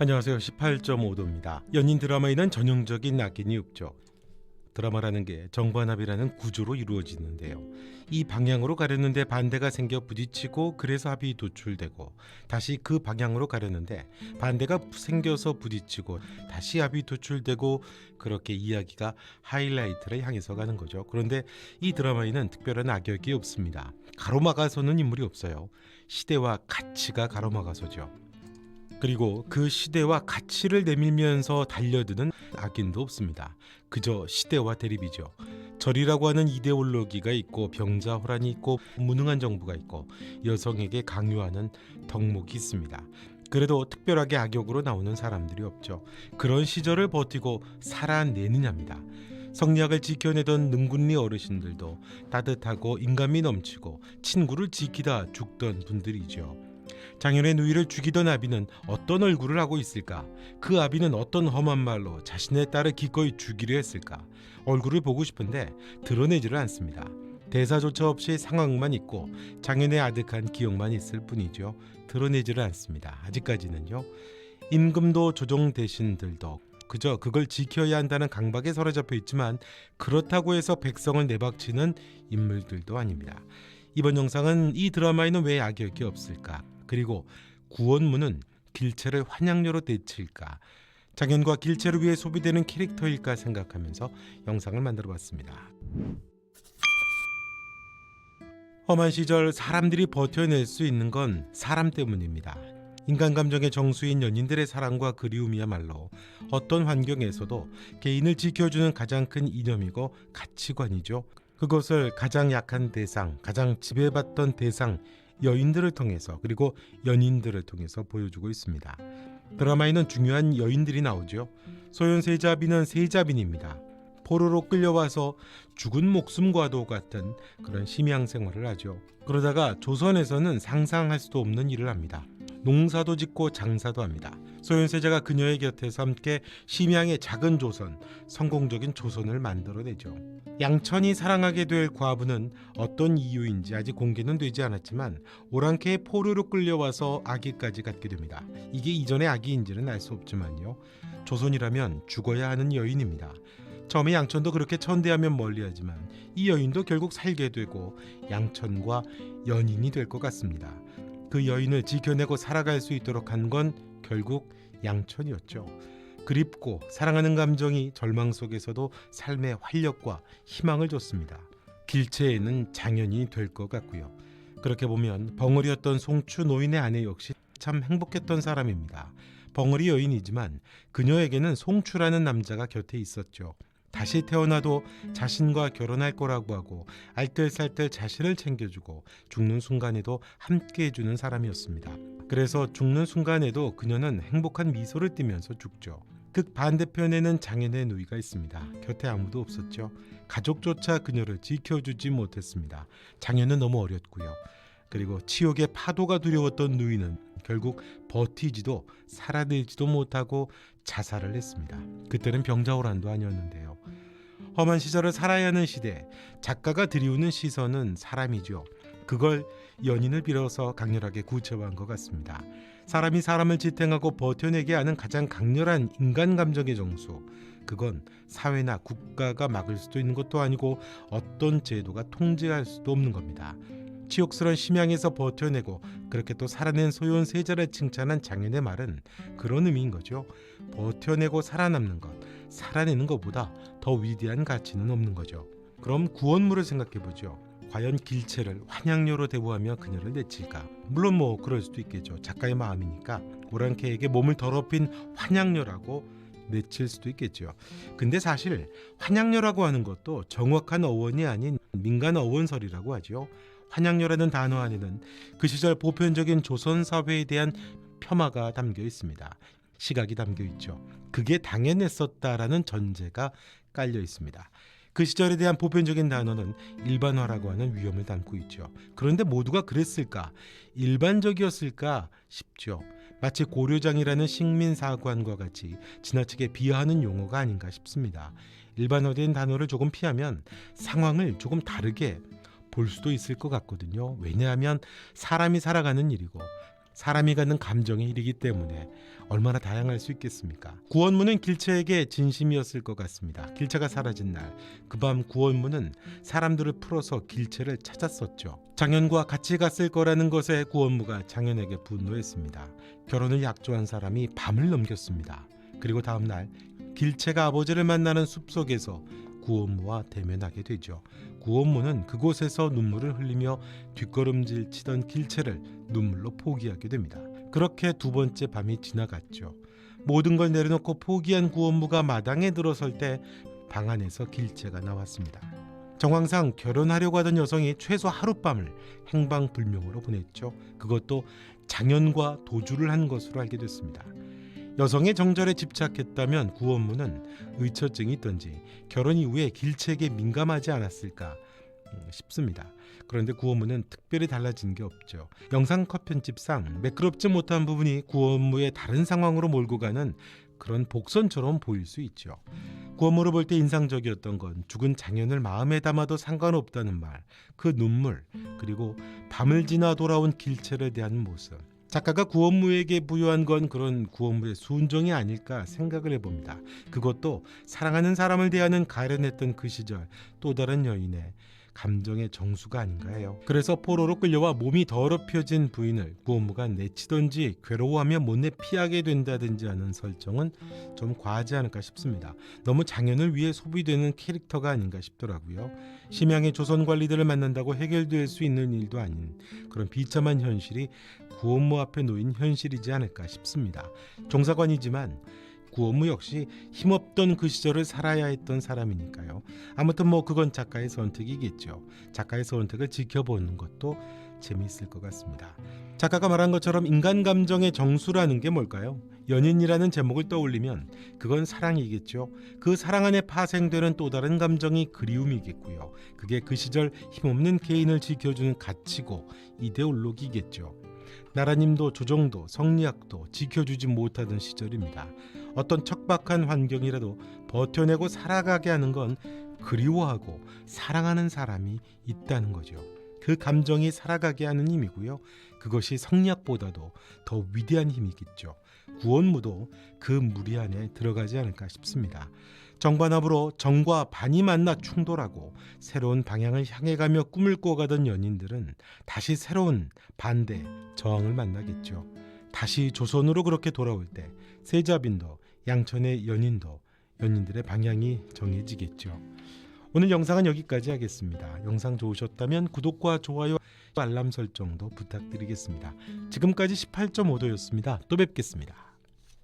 안녕하세요. 18.5도입니다. 연인 드라마에는 전형적인 악인이 없죠. 드라마라는 게 정반합이라는 구조로 이루어지는데요. 이 방향으로 가려는데 반대가 생겨 부딪히고 그래서 합이 도출되고 다시 그 방향으로 가려는데 반대가 생겨서 부딪히고 다시 합이 도출되고 그렇게 이야기가 하이라이트를 향해서 가는 거죠. 그런데 이 드라마에는 특별한 악역이 없습니다. 가로막아서는 인물이 없어요. 시대와 가치가 가로막아서죠. 그리고 그 시대와 가치를 내밀면서 달려드는 악인도 없습니다. 그저 시대와 대립이죠. 절이라고 하는 이데올로기가 있고 병자호란이 있고 무능한 정부가 있고 여성에게 강요하는 덕목이 있습니다. 그래도 특별하게 악역으로 나오는 사람들이 없죠. 그런 시절을 버티고 살아내느냐입니다. 성리학을 지켜내던 능군리 어르신들도 따뜻하고 인간미 넘치고 친구를 지키다 죽던 분들이죠. 장현의 누이를 죽이던 아비는 어떤 얼굴을 하고 있을까? 그 아비는 어떤 험한 말로 자신의 딸을 기꺼이 죽이려 했을까? 얼굴을 보고 싶은데 드러내지를 않습니다. 대사조차 없이 상황만 있고 장현의 아득한 기억만 있을 뿐이죠. 드러내지를 않습니다. 아직까지는요. 임금도 조정대신들도 그저 그걸 지켜야 한다는 강박에 사로잡혀 있지만 그렇다고 해서 백성을 내박치는 인물들도 아닙니다. 이번 영상은 이 드라마에는 왜 악역이 없을까? 그리고 구원무는 길체를 환양료로 대칠까? 장현과 길체를 위해 소비되는 캐릭터일까 생각하면서 영상을 만들어봤습니다. 험한 시절 사람들이 버텨낼 수 있는 건 사람 때문입니다. 인간 감정의 정수인 연인들의 사랑과 그리움이야말로 어떤 환경에서도 개인을 지켜주는 가장 큰 이념이고 가치관이죠. 그것을 가장 약한 대상, 가장 지배받던 대상, 여인들을 통해서 그리고 연인들을 통해서 보여주고 있습니다. 드라마에는 중요한 여인들이 나오죠. 소현세자비는 세자빈입니다. 포로로 끌려와서 죽은 목숨과도 같은 그런 심양 생활을 하죠. 그러다가 조선에서는 상상할 수도 없는 일을 합니다. 농사도 짓고 장사도 합니다. 소현세자가 그녀의 곁에서 함께 심양의 작은 조선, 성공적인 조선을 만들어내죠. 양천이 사랑하게 될 과부는 어떤 이유인지 아직 공개는 되지 않았지만 오랑캐의 포로로 끌려와서 아기까지 갖게 됩니다. 이게 이전의 아기인지는 알 수 없지만요. 조선이라면 죽어야 하는 여인입니다. 처음에 양천도 그렇게 천대하면 멀리하지만 이 여인도 결국 살게 되고 양천과 연인이 될 것 같습니다. 그 여인을 지켜내고 살아갈 수 있도록 한 건 결국 양천이었죠. 그립고 사랑하는 감정이 절망 속에서도 삶의 활력과 희망을 줬습니다. 길체에는 장현이 될 것 같고요. 그렇게 보면 벙어리였던 송추 노인의 아내 역시 참 행복했던 사람입니다. 벙어리 여인이지만 그녀에게는 송추라는 남자가 곁에 있었죠. 다시 태어나도 자신과 결혼할 거라고 하고 알뜰살뜰 자신을 챙겨주고 죽는 순간에도 함께 해주는 사람이었습니다. 그래서 죽는 순간에도 그녀는 행복한 미소를 띠면서 죽죠. 극 반대편에는 장현의 누이가 있습니다. 곁에 아무도 없었죠. 가족조차 그녀를 지켜주지 못했습니다. 장현은 너무 어렸고요. 그리고 치욕의 파도가 두려웠던 누이는 결국 버티지도 살아내지도 못하고 자살을 했습니다. 그때는 병자호란도 아니었는데요. 험한 시절을 살아야 하는 시대, 작가가 들이우는 시선은 사람이죠. 그걸 연인을 빌어서 강렬하게 구체화한 것 같습니다. 사람이 사람을 지탱하고 버텨내게 하는 가장 강렬한 인간 감정의 정수, 그건 사회나 국가가 막을 수도 있는 것도 아니고 어떤 제도가 통제할 수도 없는 겁니다. 치욕스러운 심양에서 버텨내고 그렇게 또 살아낸 소현세자를 칭찬한 장현의 말은 그런 의미인 거죠. 버텨내고 살아남는 것, 살아내는 것보다 더 위대한 가치는 없는 거죠. 그럼 구원무를 생각해보죠. 과연 길체를 환양료로 대우하며 그녀를 내칠까? 물론 그럴 수도 있겠죠. 작가의 마음이니까 오랑캐에게 몸을 더럽힌 환양료라고 내칠 수도 있겠죠. 근데 사실 환양료라고 하는 것도 정확한 어원이 아닌 민간 어원설이라고 하죠. 환양료라는 단어 안에는 그 시절 보편적인 조선 사회에 대한 폄하가 담겨 있습니다. 시각이 담겨 있죠. 그게 당연했었다라는 전제가 깔려 있습니다. 그 시절에 대한 보편적인 단어는 일반화라고 하는 위험을 담고 있죠. 그런데 모두가 그랬을까? 일반적이었을까 싶죠. 마치 고려장이라는 식민사관과 같이 지나치게 비하하는 용어가 아닌가 싶습니다. 일반화된 단어를 조금 피하면 상황을 조금 다르게 볼 수도 있을 것 같거든요. 왜냐하면 사람이 살아가는 일이고 사람이 갖는 감정의 일이기 때문에 얼마나 다양할 수 있겠습니까? 구원무는 길체에게 진심이었을 것 같습니다. 길체가 사라진 날, 그 밤 구원무는 사람들을 풀어서 길체를 찾았었죠. 장현과 같이 갔을 거라는 것에 구원무가 장현에게 분노했습니다. 결혼을 약조한 사람이 밤을 넘겼습니다. 그리고 다음 날 길체가 아버지를 만나는 숲속에서 구원무와 대면하게 되죠. 구원무는 그곳에서 눈물을 흘리며 뒷걸음질 치던 길체를 눈물로 포기하게 됩니다. 그렇게 두 번째 밤이 지나갔죠. 모든 걸 내려놓고 포기한 구원무가 마당에 들어설 때 방 안에서 길체가 나왔습니다. 정황상 결혼하려고 하던 여성이 최소 하룻밤을 행방불명으로 보냈죠. 그것도 장현과 도주를 한 것으로 알게 됐습니다. 여성의 정절에 집착했다면 구원무는 의처증이 있던지 결혼 이후에 길체에게 민감하지 않았을까 싶습니다. 그런데 구원무는 특별히 달라진 게 없죠. 영상 컷 편집상 매끄럽지 못한 부분이 구원무의 다른 상황으로 몰고 가는 그런 복선처럼 보일 수 있죠. 구원무를 볼 때 인상적이었던 건 죽은 장현을 마음에 담아도 상관없다는 말, 그 눈물, 그리고 밤을 지나 돌아온 길체에 대한 모습. 작가가 구원무에게 부여한 건 그런 구원무의 순종이 아닐까 생각을 해봅니다. 그것도 사랑하는 사람을 대하는 가련했던 그 시절 또 다른 여인의 감정의 정수가 아닌가 해요. 그래서 포로로 끌려와 몸이 더럽혀진 부인을 구원무가 내치던지 괴로워하며 못내 피하게 된다든지 하는 설정은 좀 과하지 않을까 싶습니다. 너무 장현을 위해 소비되는 캐릭터가 아닌가 싶더라고요. 심양의 조선 관리들을 만난다고 해결될 수 있는 일도 아닌 그런 비참한 현실이 구원무 앞에 놓인 현실이지 않을까 싶습니다. 종사관이지만 구원무 역시 힘없던 그 시절을 살아야 했던 사람이니까요. 아무튼 그건 작가의 선택이겠죠. 작가의 선택을 지켜보는 것도 재미있을 것 같습니다. 작가가 말한 것처럼 인간 감정의 정수라는 게 뭘까요? 연인이라는 제목을 떠올리면 그건 사랑이겠죠. 그 사랑 안에 파생되는 또 다른 감정이 그리움이겠고요. 그게 그 시절 힘없는 개인을 지켜주는 가치고 이데올로기겠죠. 나라님도 조정도 성리학도 지켜주지 못하던 시절입니다. 어떤 척박한 환경이라도 버텨내고 살아가게 하는 건 그리워하고 사랑하는 사람이 있다는 거죠. 그 감정이 살아가게 하는 힘이고요. 그것이 성리학보다도 더 위대한 힘이겠죠. 구원무도 그 무리 안에 들어가지 않을까 싶습니다. 정반합으로 정과 반이 만나 충돌하고 새로운 방향을 향해 가며 꿈을 꿔가던 연인들은 다시 새로운 반대, 저항을 만나겠죠. 다시 조선으로 그렇게 돌아올 때 세자빈도 양천의 연인들의 방향이 정해지겠죠. 오늘 영상은 여기까지 하겠습니다. 영상 좋으셨다면 구독과 좋아요, 알람 설정도 부탁드리겠습니다. 지금까지 18.5도였습니다. 또 뵙겠습니다.